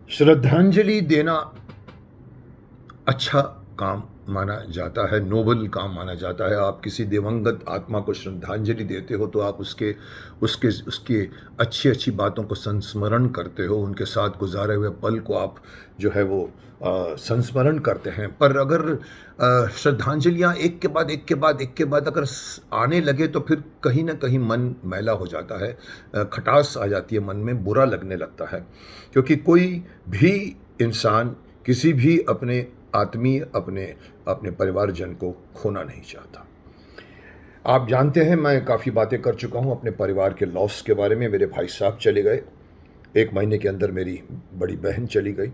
श्रद्धांजलि देना अच्छा काम माना जाता है, नोबल काम माना जाता है। आप किसी दिवंगत आत्मा को श्रद्धांजलि देते हो तो आप उसके उसके उसके अच्छी-अच्छी बातों को संस्मरण करते हो, उनके साथ गुज़ारे हुए पल को आप जो है वो संस्मरण करते हैं। पर अगर श्रद्धांजलियाँ एक के बाद एक के बाद एक के बाद अगर आने लगे तो फिर कहीं ना कहीं मन मैला हो जाता है, खटास आ जाती है मन में, बुरा लगने लगता है। क्योंकि कोई भी इंसान किसी भी अपने आत्मीय, अपने अपने परिवारजन को खोना नहीं चाहता। आप जानते हैं मैं काफ़ी बातें कर चुका हूँ अपने परिवार के लॉस के बारे में। मेरे भाई साहब चले गए, 1 महीने के अंदर मेरी बड़ी बहन चली गई।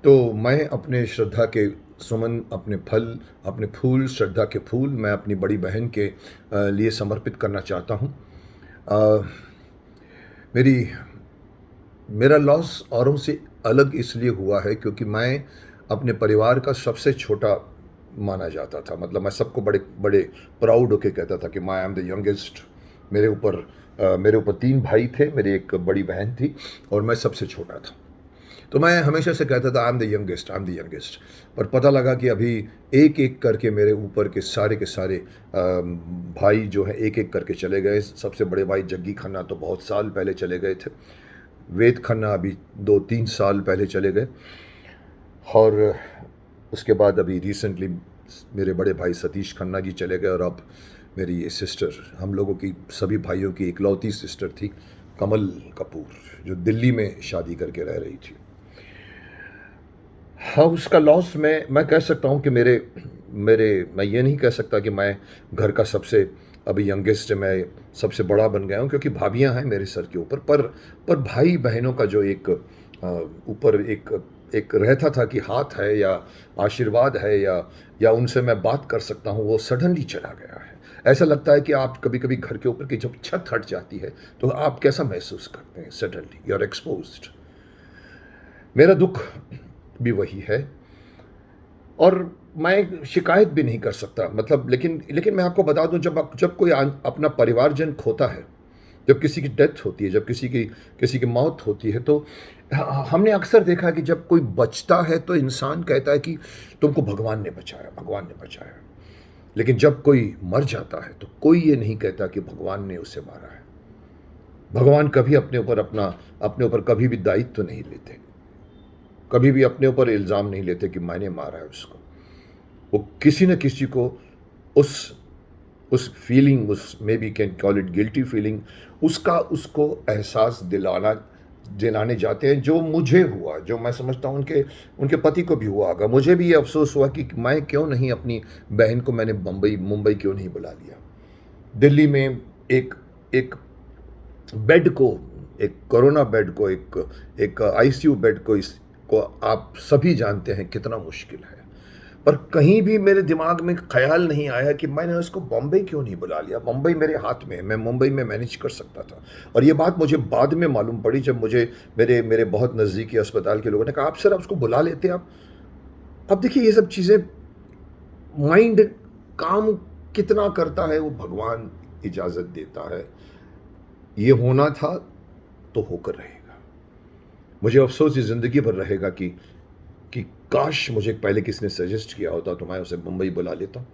तो मैं अपने श्रद्धा के सुमन, अपने फल, अपने फूल, श्रद्धा के फूल मैं अपनी बड़ी बहन के लिए समर्पित करना चाहता हूँ। मेरी मेरा लॉस औरों से अलग इसलिए हुआ है क्योंकि मैं अपने परिवार का सबसे छोटा माना जाता था। मतलब मैं सबको बड़े बड़े प्राउड होके कहता था कि मैं आई एम द यंगेस्ट। मेरे ऊपर 3 भाई थे, मेरी एक बड़ी बहन थी और मैं सबसे छोटा था। तो मैं हमेशा से कहता था I am the youngest, I am the youngest. पर पता लगा कि अभी एक एक करके मेरे ऊपर के सारे भाई जो है एक एक करके चले गए। सबसे बड़े भाई जग्गी खन्ना तो बहुत साल पहले चले गए थे। वेद खन्ना अभी 2-3 साल पहले चले गए। और उसके बाद अभी रिसेंटली मेरे बड़े भाई सतीश खन्ना जी चले गए। और अब मेरी ये सिस्टर, हम लोगों की सभी भाइयों की इकलौती सिस्टर थी कमल कपूर, जो दिल्ली में शादी करके रह रही थी। हाँ, उसका लॉस मैं कह सकता हूँ कि मेरे मेरे मैं ये नहीं कह सकता कि मैं घर का सबसे अभी यंगेस्ट मैं सबसे बड़ा बन गया हूँ, क्योंकि भाभियाँ हैं मेरे सर के ऊपर। पर भाई बहनों का जो एक ऊपर एक एक रहता था कि हाथ है या आशीर्वाद है या उनसे मैं बात कर सकता हूँ, वो सडनली चला गया है। ऐसा लगता है कि आप कभी कभी घर के ऊपर की जब छत हट जाती है तो आप कैसा महसूस करते हैं? Suddenly you are exposed. मेरा दुख भी वही है और मैं शिकायत भी नहीं कर सकता। मतलब लेकिन मैं आपको बता दूं, जब कोई अपना परिवारजन खोता है, जब किसी की डेथ होती है, जब किसी की मौत होती है, तो हमने अक्सर देखा है कि जब कोई बचता है तो इंसान कहता है कि तुमको भगवान ने बचाया, भगवान ने बचाया। लेकिन जब कोई मर जाता है तो कोई ये नहीं कहता कि भगवान ने उसे मारा है। भगवान कभी अपने ऊपर कभी भी दायित्व नहीं लेते, कभी भी अपने ऊपर इल्ज़ाम नहीं लेते कि मैंने मारा है उसको। वो किसी न किसी को उस फीलिंग, उस may be can call it guilty feeling, उसको एहसास दिलाने जाते हैं, जो मुझे हुआ, जो मैं समझता हूँ उनके उनके पति को भी हुआ होगा। मुझे भी ये अफसोस हुआ कि मैं क्यों नहीं अपनी बहन को मैंने मुंबई क्यों नहीं बुला लिया। दिल्ली में एक एक बेड को, एक कोरोना बेड को, एक आईसीयू बेड को, इसको आप सभी जानते हैं कितना मुश्किल है। पर कहीं भी मेरे दिमाग में ख्याल नहीं आया कि मैंने उसको बॉम्बे क्यों नहीं बुला लिया। बॉम्बे मेरे हाथ में है, मैं मुंबई में मैनेज कर सकता था। और ये बात मुझे बाद में मालूम पड़ी, जब मुझे मेरे मेरे बहुत नज़दीकी अस्पताल के लोगों ने कहा आप सर, आप उसको बुला लेते आप। अब देखिए ये सब चीज़ें, माइंड काम कितना करता है वो भगवान इजाज़त देता है। ये होना था तो होकर रहेगा। मुझे अफसोस इस ज़िंदगी भर रहेगा कि काश मुझे पहले किसी ने सजेस्ट किया होता तो मैं उसे मुंबई बुला लेता।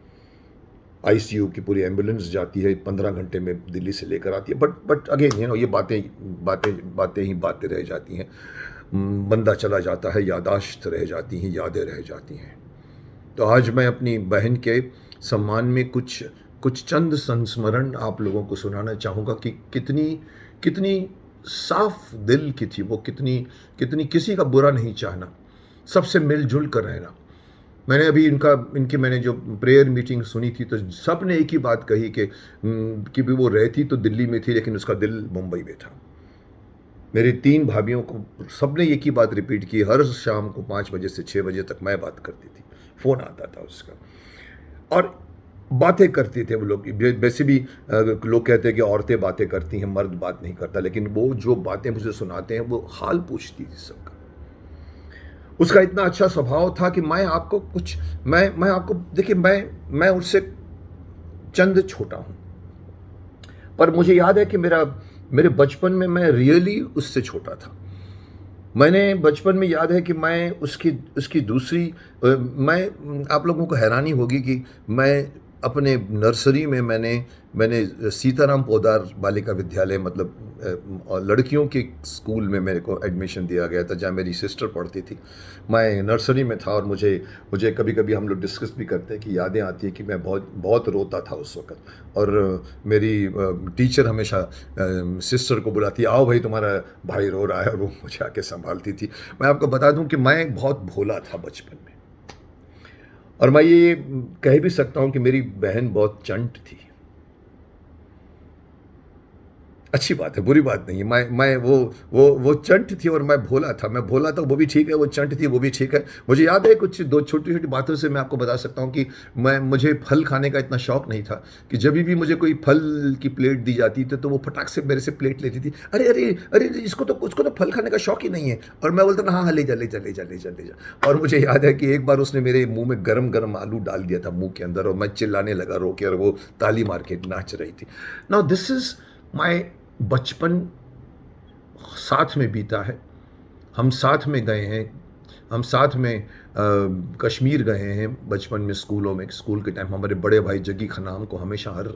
आईसीयू की पूरी एम्बुलेंस जाती है, 15 घंटे में दिल्ली से लेकर आती है। बट अगेन ये बातें ही बातें रह जाती हैं। बंदा चला जाता है, यादाश्त रह जाती हैं, यादें रह जाती हैं। तो आज मैं अपनी बहन के सम्मान में कुछ कुछ चंद संस्मरण आप लोगों को सुनाना चाहूँगा कि कितनी कितनी साफ दिल की थी वो, कितनी कितनी किसी का बुरा नहीं चाहना, सबसे मिलजुल कर रहना। मैंने अभी इनकी मैंने जो प्रेयर मीटिंग सुनी थी तो सब ने एक ही बात कही कि भी वो रहती तो दिल्ली में थी लेकिन उसका दिल मुंबई में था। मेरी 3 भाभियों को सब ने एक ही बात रिपीट की। हर शाम को 5 बजे से 6 बजे तक मैं बात करती थी, फ़ोन आता था उसका और बातें करते थे वो लोग। वैसे भी लोग कहते हैं कि औरतें बातें करती हैं, मर्द बात नहीं करता, लेकिन वो जो बातें मुझे सुनाते हैं वो हाल पूछती थी सबका। उसका इतना अच्छा स्वभाव था कि मैं आपको देखिए, मैं उससे चंद छोटा हूं, पर मुझे याद है कि मेरे बचपन में मैं रियली उससे छोटा था। मैंने बचपन में याद है कि मैं उसकी उसकी दूसरी मैं आप लोगों को हैरानी होगी कि मैं अपने नर्सरी में मैंने सीताराम पोद्दार बालिका विद्यालय मतलब और लड़कियों के स्कूल में मेरे को एडमिशन दिया गया था जहाँ मेरी सिस्टर पढ़ती थी। मैं नर्सरी में था और मुझे मुझे कभी कभी हम लोग डिस्कस भी करते हैं कि यादें आती है कि मैं बहुत बहुत रोता था उस वक़्त। और मेरी टीचर हमेशा सिस्टर को बुलाती, आओ भाई तुम्हारा भाई रो रहा है, और वो मुझे आके संभालती थी। मैं आपको बता दूं कि मैं बहुत भोला था बचपन में, और मैं ये कह भी सकता हूं कि मेरी बहन बहुत चंट थी। अच्छी बात है, बुरी बात नहीं है। मैं वो चंट थी और मैं भोला था। मैं भोला था वो भी ठीक है, वो चंट थी वो भी ठीक है। मुझे याद है कुछ दो छोटी छोटी बातों से मैं आपको बता सकता हूँ कि मुझे फल खाने का इतना शौक नहीं था कि जब भी मुझे कोई फल की प्लेट दी जाती थी तो वो फटाक से मेरे से प्लेट लेती थी। अरे अरे अरे, उसको तो फल खाने का शौक ही नहीं है। और मैं बोलता था हाँ हाँ, ले जा ले जा ले जा ले जा ले जा। और मुझे याद है कि एक बार उसने मेरे मुंह में गरम गरम आलू डाल दिया था मुंह के अंदर, और मैं चिल्लाने लगा रो के, और वो ताली मार के नाच रही थी। नाउ दिस इज माई बचपन साथ में बीता है। हम साथ में गए हैं, हम साथ में कश्मीर गए हैं बचपन में स्कूलों में। स्कूल के टाइम हमारे बड़े भाई जग्गी खन्ना हमको हमेशा हर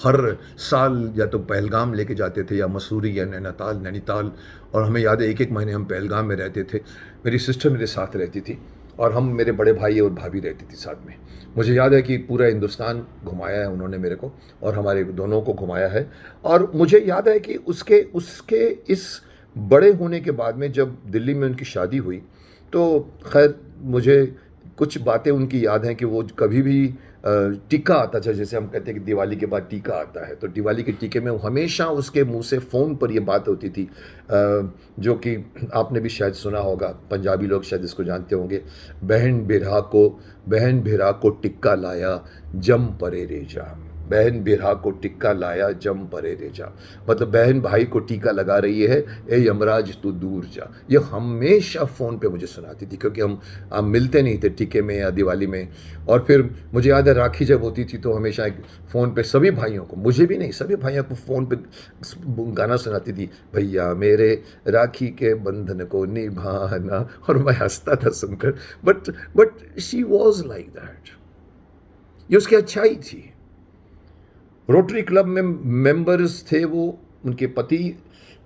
हर साल या तो पहलगाम लेके जाते थे या मसूरी या नैनीताल। और हमें याद है एक एक महीने हम पहलगाम में रहते थे। मेरी सिस्टर मेरे साथ रहती थी और हम मेरे बड़े भाई और भाभी रहती थी साथ में। मुझे याद है कि पूरा हिंदुस्तान घुमाया है उन्होंने मेरे को, और हमारे दोनों को घुमाया है। और मुझे याद है कि उसके उसके इस बड़े होने के बाद में जब दिल्ली में उनकी शादी हुई तो खैर मुझे कुछ बातें उनकी याद हैं कि वो कभी भी टीका आता था, जैसे हम कहते हैं कि दिवाली के बाद टीका आता है, तो दिवाली के टीके में हमेशा उसके मुंह से फ़ोन पर ये बात होती थी, जो कि आपने भी शायद सुना होगा, पंजाबी लोग शायद इसको जानते होंगे। बहन बिरहा को टिक्का लाया जम परे रेजा। बहन बिरहा को टिक्का लाया जम परे रेजा, मतलब बहन भाई को टीका लगा रही है, ए यमराज तू दूर जा। ये हमेशा फ़ोन पे मुझे सुनाती थी, क्योंकि हम मिलते नहीं थे टीके में या दिवाली में। और फिर मुझे याद है राखी जब होती थी तो हमेशा एक फ़ोन पे सभी भाइयों को, मुझे भी नहीं सभी भाइयों को फ़ोन पे गाना सुनाती थी, भैया मेरे राखी के बंधन को निभाना। और मैं हंसता था सुनकर, but she was like that. ये उसकी अच्छाई थी। रोटरी क्लब में मेंबर्स थे वो, उनके पति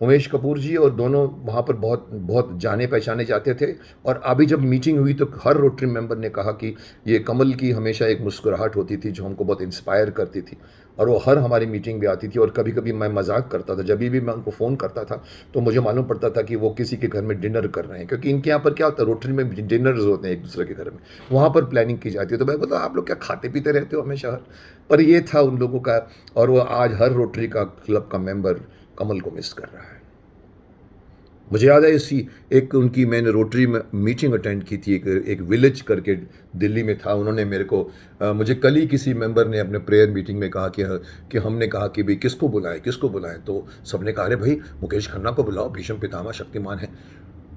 उमेश कपूर जी, और दोनों वहाँ पर बहुत बहुत जाने पहचाने जाते थे। और अभी जब मीटिंग हुई तो हर रोटरी मेंबर ने कहा कि ये कमल की हमेशा एक मुस्कुराहट होती थी जो हमको बहुत इंस्पायर करती थी, और वो हर हमारी मीटिंग में आती थी। और कभी कभी मैं मजाक करता था, जब भी मैं उनको फ़ोन करता था तो मुझे मालूम पड़ता था कि वो किसी के घर में डिनर कर रहे हैं, क्योंकि इनके यहाँ पर क्या होता है, रोटरी में डिनर्स होते हैं एक दूसरे के घर में, वहाँ पर प्लानिंग की जाती है। तो मैं बोलता आप लोग क्या खाते पीते रहते हो हमेशा? पर ये था उन लोगों का। और वो आज हर रोटरी का क्लब का मेंबर कमल को मिस कर रहा है। मुझे याद है इसी एक उनकी मैंने रोटरी में मीटिंग अटेंड की थी, एक विलेज करके दिल्ली में था। उन्होंने मेरे को मुझे कल ही किसी मेंबर ने अपने प्रेयर मीटिंग में कहा कि हमने कहा कि भाई किसको बुलाएं, तो सबने कहा अरे भाई मुकेश खन्ना को बुलाओ, भीष्म पितामह शक्तिमान है।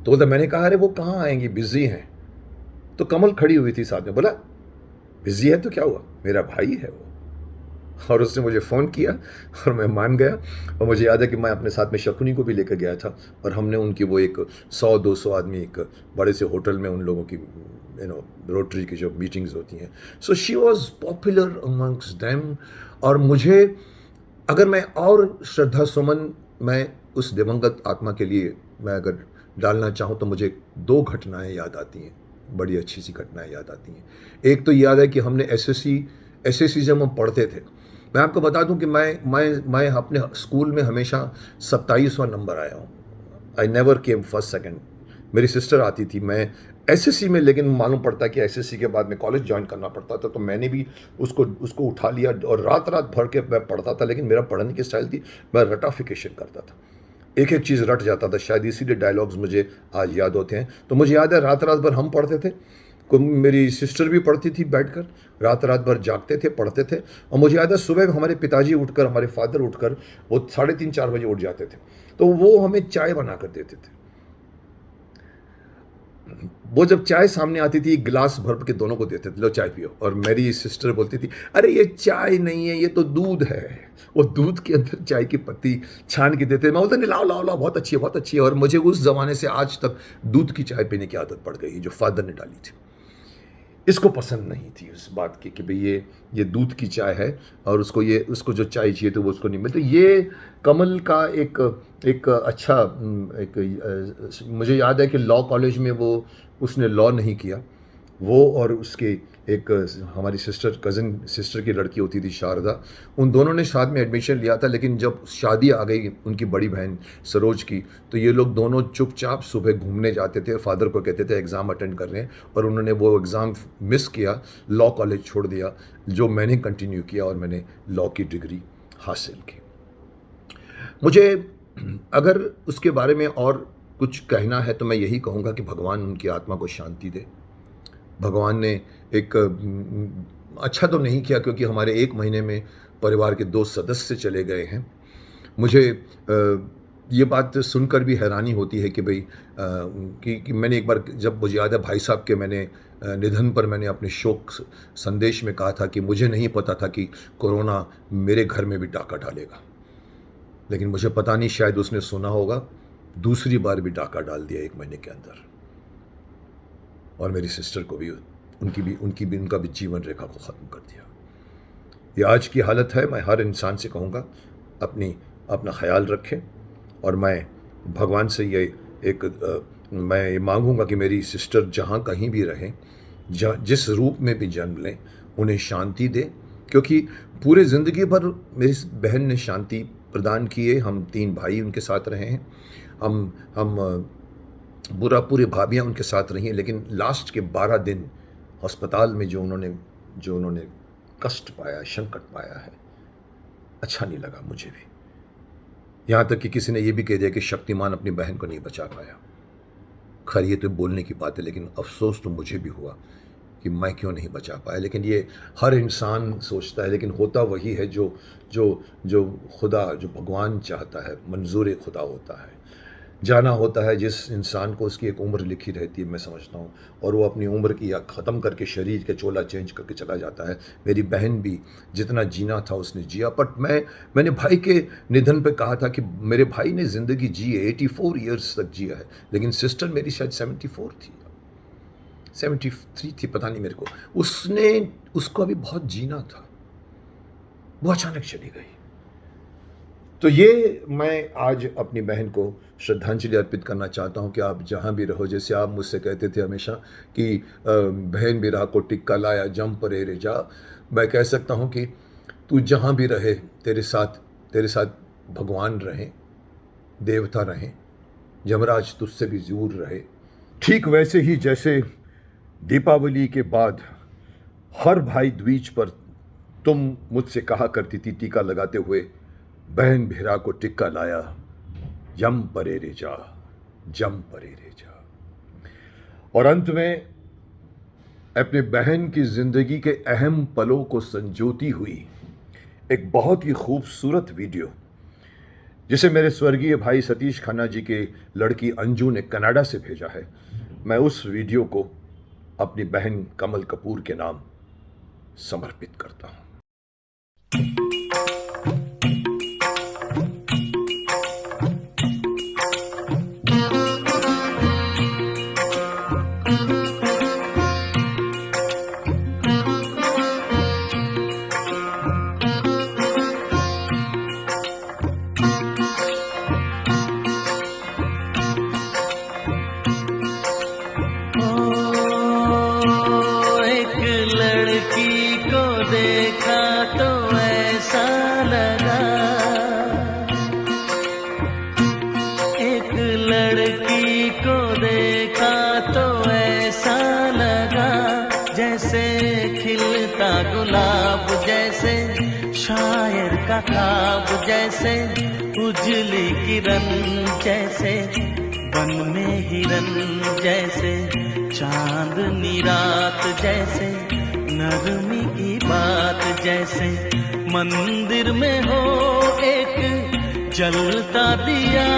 तो मैंने कहा अरे वो कहाँ आएंगी, बिजी हैं। तो कमल खड़ी हुई थी साथ में, बोला बिजी है तो क्या हुआ, मेरा भाई है वो। और उसने मुझे फ़ोन किया और मैं मान गया। और मुझे याद है कि मैं अपने साथ में शकुनी को भी लेकर गया था, और हमने उनकी वो एक 100-200 आदमी एक बड़े से होटल में उन लोगों की रोटरी की जो मीटिंग्स होती हैं, so she was popular amongst them. और मुझे अगर मैं और श्रद्धा सुमन मैं उस दिवंगत आत्मा के लिए मैं अगर डालना चाहूँ तो मुझे 2 घटनाएं याद आती हैं, बड़ी अच्छी सी घटनाएं याद आती हैं। एक तो याद है कि हमने एसएससी जब हम पढ़ते थे, मैं आपको बता दूं कि मैं अपने स्कूल में हमेशा 27वां नंबर आया हूँ। I never came first second. मेरी सिस्टर आती थी, मैं एसएससी में, लेकिन मालूम पड़ता कि एसएससी के बाद में कॉलेज ज्वाइन करना पड़ता था, तो मैंने भी उसको उठा लिया और रात रात भर के मैं पढ़ता था। लेकिन मेरा पढ़ने की स्टाइल थी, मैं रटाफिकेशन करता था, एक एक चीज़ रट जाता था। शायद इसीलिए डायलॉग्स मुझे आज याद होते हैं। तो मुझे याद है रात रात भर हम पढ़ते थे, मेरी सिस्टर भी पढ़ती थी बैठकर, रात रात भर जागते थे, पढ़ते थे। और मुझे याद है सुबह हमारे पिताजी उठकर, हमारे फादर उठकर वो 3:30-4 बजे उठ जाते थे, तो वो हमें चाय बना कर देते थे। वो जब चाय सामने आती थी, एक गिलास भर के दोनों को देते थे, लो चाय पियो। और मेरी सिस्टर बोलती थी, अरे ये चाय नहीं है, ये तो दूध है। वो दूध के अंदर चाय की पत्ती छान के देते। मैं बोलता नहीं, लाओ लाओ लाओ, बहुत अच्छी है, बहुत अच्छी है। और मुझे उस ज़माने से आज तक दूध की चाय पीने की आदत पड़ गई, जो फादर ने डाली थी। इसको पसंद नहीं थी उस बात की कि भाई ये दूध की चाय है, और उसको जो चाय चाहिए तो वो उसको नहीं मिलती। ये कमल का एक अच्छा मुझे याद है कि लॉ कॉलेज में उसने लॉ नहीं किया। वो और उसके एक हमारी कज़न सिस्टर की लड़की होती थी शारदा, उन दोनों ने साथ में एडमिशन लिया था। लेकिन जब शादी आ गई उनकी बड़ी बहन सरोज की, तो ये लोग दोनों चुपचाप सुबह घूमने जाते थे, फादर को कहते थे एग्ज़ाम अटेंड कर रहे हैं, और उन्होंने वो एग्ज़ाम मिस किया, लॉ कॉलेज छोड़ दिया, जो मैंने कंटिन्यू किया और मैंने लॉ की डिग्री हासिल की। मुझे अगर उसके बारे में और कुछ कहना है तो मैं यही कहूँगा कि भगवान उनकी आत्मा को शांति दे। भगवान ने एक अच्छा तो नहीं किया, क्योंकि हमारे 1 महीने में परिवार के 2 सदस्य चले गए हैं। मुझे ये बात सुनकर भी हैरानी होती है कि भाई कि मैंने एक बार, जब मुझे याद है भाई साहब के निधन पर मैंने अपने शोक संदेश में कहा था कि मुझे नहीं पता था कि कोरोना मेरे घर में भी डाका डालेगा। लेकिन मुझे पता नहीं, शायद उसने सुना होगा, दूसरी बार भी डाका डाल दिया 1 महीने के अंदर। और मेरी सिस्टर को भी उनका भी जीवन रेखा को ख़त्म कर दिया। ये आज की हालत है। मैं हर इंसान से कहूँगा अपना ख्याल रखें, और मैं भगवान से मैं ये मांगूँगा कि मेरी सिस्टर जहाँ कहीं भी रहें, जिस रूप में भी जन्म लें, उन्हें शांति दे, क्योंकि पूरे ज़िंदगी भर मेरी बहन ने शांति प्रदान की है। हम 3 भाई उनके साथ रहे हैं, हम पूरे भाभियाँ उनके साथ रही हैं। लेकिन लास्ट के 12 दिन अस्पताल में जो उन्होंने कष्ट पाया, संकट पाया है, अच्छा नहीं लगा मुझे भी। यहाँ तक कि किसी ने ये भी कह दिया कि शक्तिमान अपनी बहन को नहीं बचा पाया। खैर, ये तो बोलने की बात है, लेकिन अफसोस तो मुझे भी हुआ कि मैं क्यों नहीं बचा पाया। लेकिन ये हर इंसान सोचता है, लेकिन होता वही है जो खुदा, जो भगवान चाहता है, मंजूर खुदा होता है। जाना होता है जिस इंसान को उसकी एक उम्र लिखी रहती है, मैं समझता हूँ, और वो अपनी उम्र की या ख़त्म करके शरीर के चोला चेंज करके चला जाता है। मेरी बहन भी जितना जीना था उसने जिया। बट मैंने भाई के निधन पे कहा था कि मेरे भाई ने ज़िंदगी जी है, 84 ईयर्स तक जिया है। लेकिन सिस्टर मेरी शायद 74 थी, 73 थी, पता नहीं मेरे को। उसको अभी बहुत जीना था, वो अचानक चली गई। तो ये मैं आज अपनी बहन को श्रद्धांजलि अर्पित करना चाहता हूँ कि आप जहाँ भी रहो, जैसे आप मुझसे कहते थे हमेशा कि बहन बिरहा को टिक्का लाया जम परे रे जा, मैं कह सकता हूँ कि तू जहाँ भी रहे, तेरे साथ भगवान रहें, देवता रहें, यमराज तुझसे भी दूर रहे। ठीक वैसे ही जैसे दीपावली के बाद हर भाई द्वीज पर तुम मुझसे कहा करती थी टीका लगाते हुए, बहन बिरहा को टिक्का लाया जम परे रे जा, जम परे रे जा। और अंत में अपने बहन की जिंदगी के अहम पलों को संजोती हुई एक बहुत ही खूबसूरत वीडियो, जिसे मेरे स्वर्गीय भाई सतीश खन्ना जी के लड़की अंजू ने कनाडा से भेजा है, मैं उस वीडियो को अपनी बहन कमल कपूर के नाम समर्पित करता हूं। ख्वाब जैसे उजली किरण, जैसे वन में हिरन, जैसे चांदनी रात, जैसे नरमी की बात, जैसे मंदिर में हो एक जलता दिया।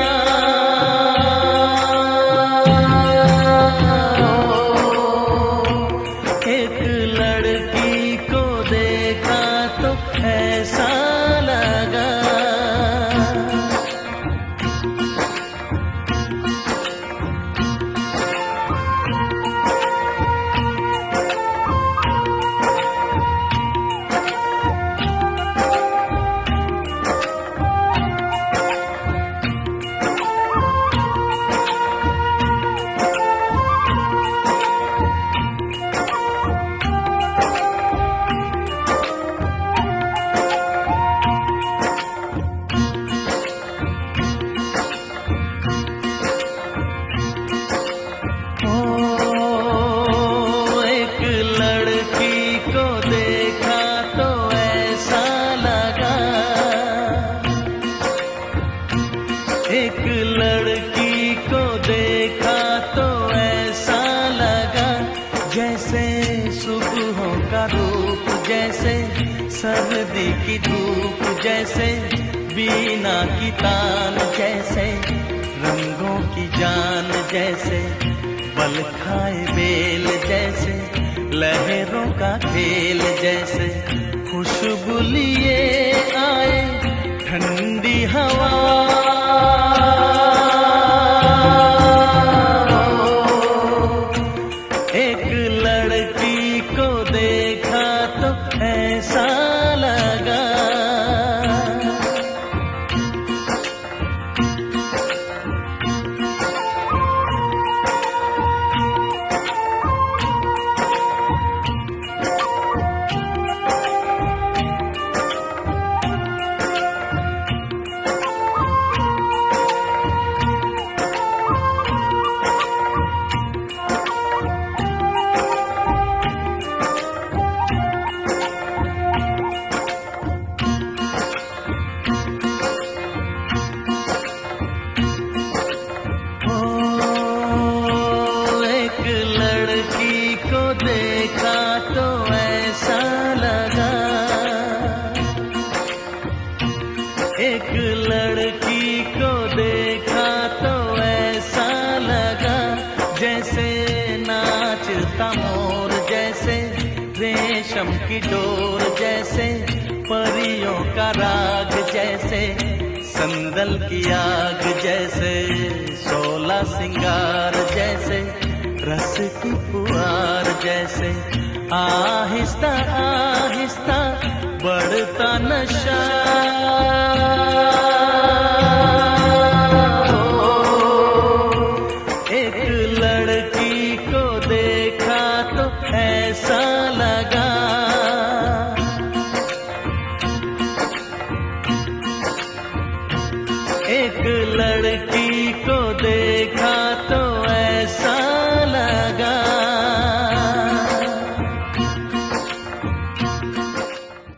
देखा तो ऐसा लगा जैसे सुबहों का रूप, जैसे सर्दी की धूप, जैसे बीना की तान, जैसे रंगों की जान, जैसे बल खाए बेल, जैसे लहरों का खेल, जैसे खुशबू लिए आए ठंडी हवा। एक लड़की को देखा तो ऐसा लगा देखा तो ऐसा लगा, एक लड़की को देखा तो ऐसा लगा जैसे नाचता मोर, जैसे रेशम की डोर, जैसे परियों का राग, जैसे संदल की आग, जैसे 16 सिंगार, जैसे रस की फुहार, जैसे आहिस्ता आहिस्ता बढ़ता नशा।